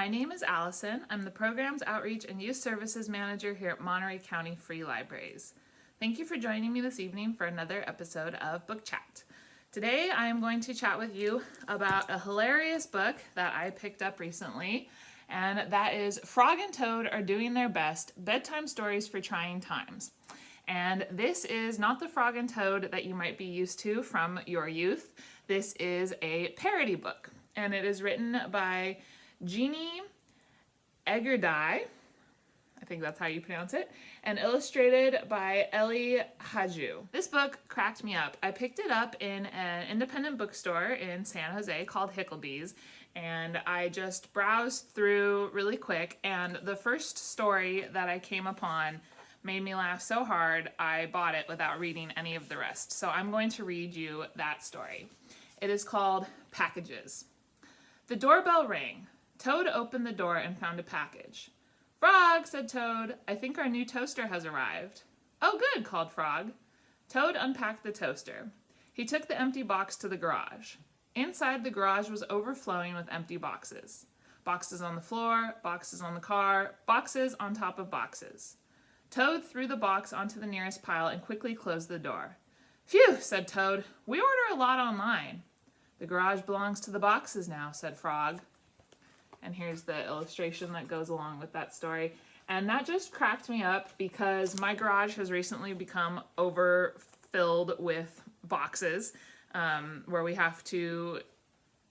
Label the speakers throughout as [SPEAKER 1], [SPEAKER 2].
[SPEAKER 1] my name is Allison. I'm the Programs Outreach and Youth Services Manager here at Monterey County Free Libraries. Thank you for joining me this evening for another episode of Book Chat. Today I am going to chat with you about a hilarious book that I picked up recently, and that is Frog and Toad Are Doing Their Best, Bedtime Stories for Trying Times. And this is not the Frog and Toad that you might be used to from your youth. This is a parody book, and it is written by Jennie Egerdie, I think that's how you pronounce it, and illustrated by Ellie Haju. This book cracked me up. I picked it up in an independent bookstore in San Jose called Hicklebee's, and I just browsed through really quick, and the first story that I came upon made me laugh so hard I bought it without reading any of the rest. So I'm going to read you that story. It is called Packages. The doorbell rang. Toad opened the door and found a package. "Frog," said Toad, "I think our new toaster has arrived." "Oh, good," called Frog. Toad unpacked the toaster. He took the empty box to the garage. Inside, the garage was overflowing with empty boxes. Boxes on the floor, boxes on the car, boxes on top of boxes. Toad threw the box onto the nearest pile and quickly closed the door. "Phew," said Toad, "we order a lot online." "The garage belongs to the boxes now," said Frog. And here's the illustration that goes along with that story. And that just cracked me up because my garage has recently become overfilled with boxes where we have to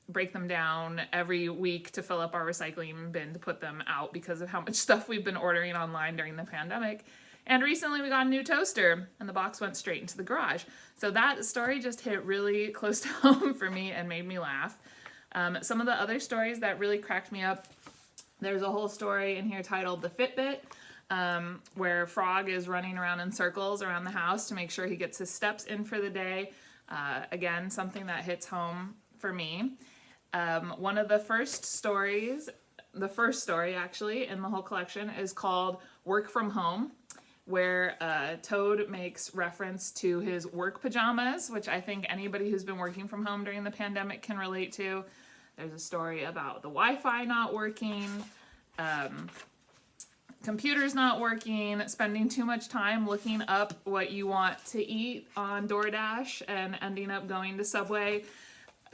[SPEAKER 1] break them down every week to fill up our recycling bin to put them out because of how much stuff we've been ordering online during the pandemic. And recently we got a new toaster and the box went straight into the garage. So that story just hit really close to home for me and made me laugh. Some of the other stories that really cracked me up, there's a whole story in here titled The Fitbit, where Frog is running around in circles around the house to make sure he gets his steps in for the day. Again, something that hits home for me. One of the first stories, the first story actually in the whole collection is called Work from Home, where Toad makes reference to his work pajamas, which I think anybody who's been working from home during the pandemic can relate to. There's a story about the Wi-Fi not working, computers not working, spending too much time looking up what you want to eat on DoorDash and ending up going to Subway.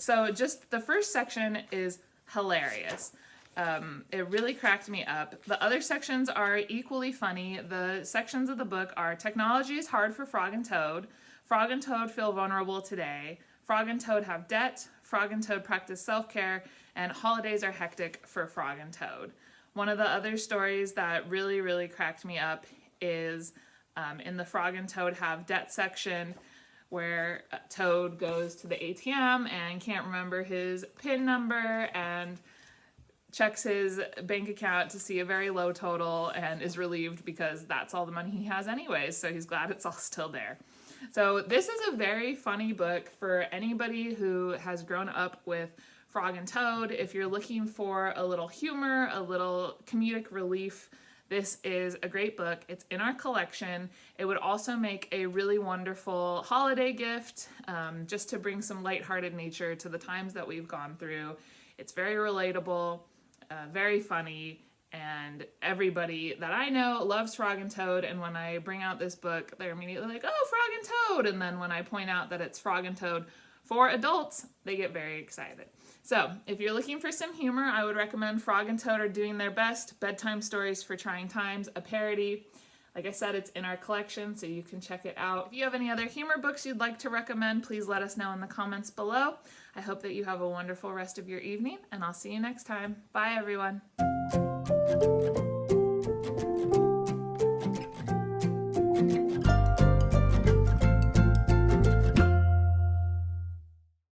[SPEAKER 1] So just the first section is hilarious. It really cracked me up. The other sections are equally funny. The sections of the book are Technology is Hard for Frog and Toad, Frog and Toad Feel Vulnerable Today, Frog and Toad Have Debt, Frog and Toad Practice Self-Care, and Holidays Are Hectic for Frog and Toad. One of the other stories that really cracked me up is in the Frog and Toad Have Debt section, where Toad goes to the ATM and can't remember his PIN number and checks his bank account to see a very low total and is relieved because that's all the money he has anyways, so he's glad it's all still there. So this is a very funny book for anybody who has grown up with Frog and Toad. If you're looking for a little humor, a little comedic relief, this is a great book. It's in our collection. It would also make a really wonderful holiday gift, just to bring some lighthearted nature to the times that we've gone through. It's very relatable, very funny, and everybody that I know loves Frog and Toad, and when I bring out this book, they're immediately like, "Oh, Frog and Toad!" And then when I point out that it's Frog and Toad for adults, they get very excited. So if you're looking for some humor, I would recommend Frog and Toad Are Doing Their Best, Bedtime Stories for Trying Times, a parody. Like I said, it's in our collection, so you can check it out. If you have any other humor books you'd like to recommend, please let us know in the comments below. I hope that you have a wonderful rest of your evening, and I'll see you next time. Bye, everyone.